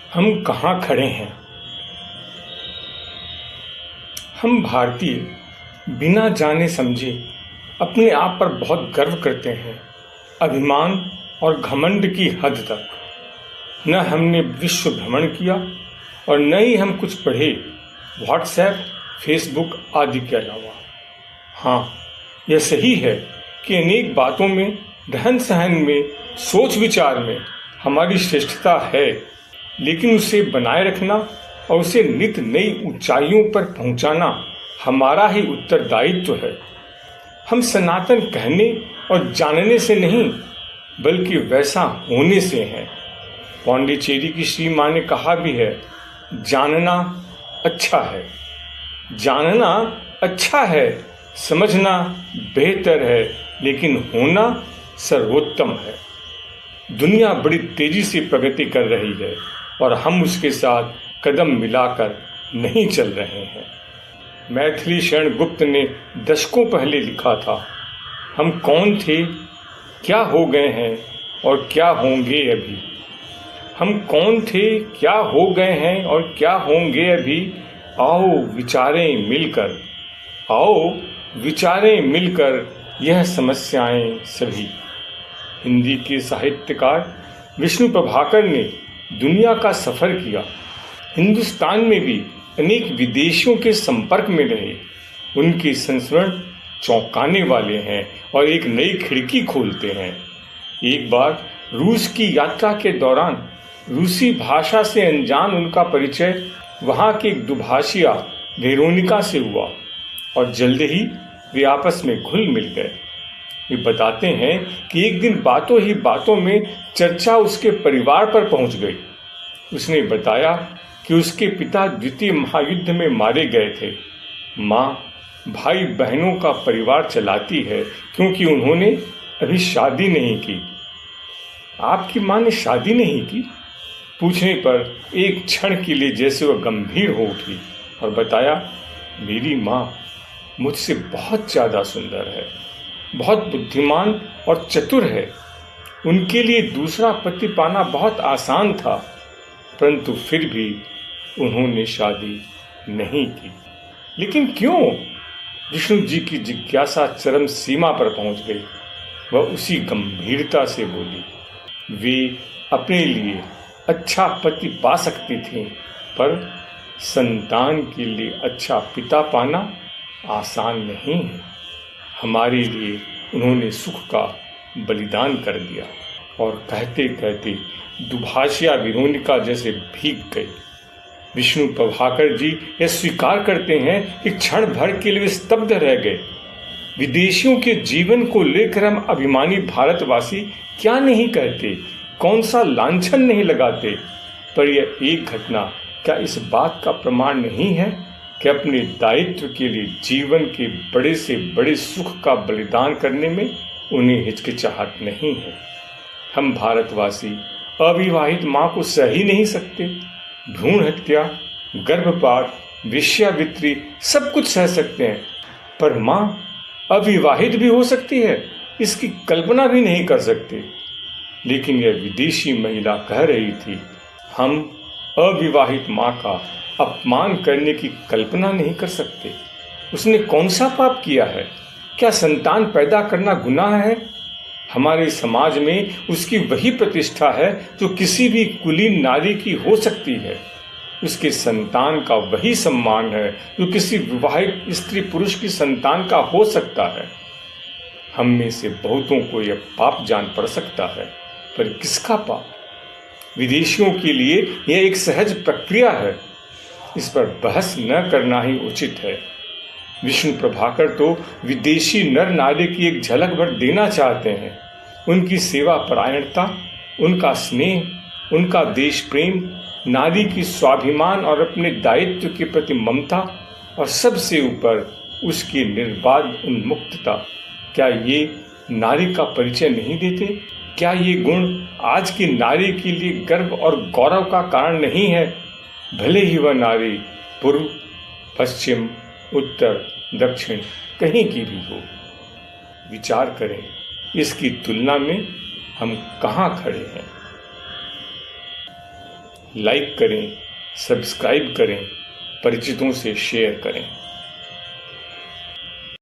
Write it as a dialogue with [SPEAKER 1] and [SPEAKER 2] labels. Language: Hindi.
[SPEAKER 1] हम कहाँ खड़े हैं। हम भारतीय बिना जाने समझे अपने आप पर बहुत गर्व करते हैं, अभिमान और घमंड की हद तक। न हमने विश्व भ्रमण किया और न ही हम कुछ पढ़े व्हाट्सएप, फेसबुक आदि के अलावा। हाँ, यह सही है कि अनेक बातों में, रहन सहन में, सोच विचार में हमारी श्रेष्ठता है, लेकिन उसे बनाए रखना और उसे नित नई ऊंचाइयों पर पहुंचाना हमारा ही उत्तरदायित्व है। हम सनातन कहने और जानने से नहीं, बल्कि वैसा होने से हैं। पौंडीचेरी की श्री माँ ने कहा भी है, जानना अच्छा है, जानना अच्छा है, समझना बेहतर है, लेकिन होना सर्वोत्तम है। दुनिया बड़ी तेजी से प्रगति कर रही है और हम उसके साथ कदम मिलाकर नहीं चल रहे हैं। मैथिली शरण गुप्त ने दशकों पहले लिखा था, हम कौन थे, क्या हो गए हैं और क्या होंगे अभी। हम कौन थे, क्या हो गए हैं और क्या होंगे अभी। आओ विचारें मिलकर, आओ विचारें मिलकर यह समस्याएं सभी। हिंदी के साहित्यकार विष्णु प्रभाकर ने दुनिया का सफर किया। हिंदुस्तान में भी अनेक विदेशियों के संपर्क में रहे। उनके संस्मरण चौंकाने वाले हैं और एक नई खिड़की खोलते हैं। एक बार रूस की यात्रा के दौरान रूसी भाषा से अनजान उनका परिचय वहां की एक दुभाषिया वेरोनिका से हुआ और जल्द ही वे आपस में घुल मिल गए। वे बताते हैं कि एक दिन बातों ही बातों में चर्चा उसके परिवार पर पहुंच गई। उसने बताया कि उसके पिता द्वितीय महायुद्ध में मारे गए थे। माँ भाई बहनों का परिवार चलाती है क्योंकि उन्होंने अभी शादी नहीं की। आपकी माँ ने शादी नहीं की? पूछने पर एक क्षण के लिए जैसे वह गंभीर हो उठी और बताया, मेरी माँ मुझसे बहुत ज़्यादा सुंदर है, बहुत बुद्धिमान और चतुर है। उनके लिए दूसरा पति पाना बहुत आसान था, परंतु फिर भी उन्होंने शादी नहीं की। लेकिन क्यों? विष्णु जी की जिज्ञासा चरम सीमा पर पहुंच गई। वह उसी गंभीरता से बोली, वे अपने लिए अच्छा पति पा सकती थी, पर संतान के लिए अच्छा पिता पाना आसान नहीं है। हमारे लिए उन्होंने सुख का बलिदान कर दिया। और कहते कहते दुभाषिया वेरोनिका जैसे भीग गई। विष्णु प्रभाकर जी यह स्वीकार करते हैं कि क्षण भर के लिए स्तब्ध रह गए। विदेशियों के जीवन को लेकर हम अभिमानी भारतवासी क्या नहीं कहते, कौन सा लांछन नहीं लगाते। पर यह एक घटना क्या इस बात का प्रमाण नहीं है कि अपने दायित्व के लिए जीवन के बड़े से बड़े सुख का बलिदान करने में उन्हें हिचकिचाहट नहीं है। हम भारतवासी अविवाहित माँ को सह ही नहीं सकते। भ्रूण हत्या, गर्भपात, वेश्यावृत्ति सब कुछ सह सकते हैं, पर माँ अविवाहित भी हो सकती है, इसकी कल्पना भी नहीं कर सकते। लेकिन यह विदेशी महिला कह रही थी, हम अविवाहित माँ का अपमान करने की कल्पना नहीं कर सकते। उसने कौन सा पाप किया है? क्या संतान पैदा करना गुनाह है? हमारे समाज में उसकी वही प्रतिष्ठा है जो किसी भी कुलीन नारी की हो सकती है। उसके संतान का वही सम्मान है जो किसी विवाहित स्त्री पुरुष की संतान का हो सकता है। हम में से बहुतों को यह पाप जान पड़ सकता है, पर किसका पाप? विदेशियों के लिए यह एक सहज प्रक्रिया है। इस पर बहस न करना ही उचित है। विष्णु प्रभाकर तो विदेशी नर नारी की एक झलक भर देना चाहते हैं। उनकी सेवा परायणता, उनका स्नेह, उनका देश प्रेम, नारी की स्वाभिमान और अपने दायित्व के प्रति ममता और सबसे ऊपर उसकी निर्बाध उन्मुक्तता, क्या ये नारी का परिचय नहीं देते? क्या ये गुण आज की नारी के लिए गर्व और गौरव का कारण नहीं है? भले ही वह नारी पूर्व, पश्चिम, उत्तर, दक्षिण कहीं की भी हो। विचार करें, इसकी तुलना में हम कहाँ खड़े हैं। लाइक करें, सब्सक्राइब करें, परिचितों से शेयर करें।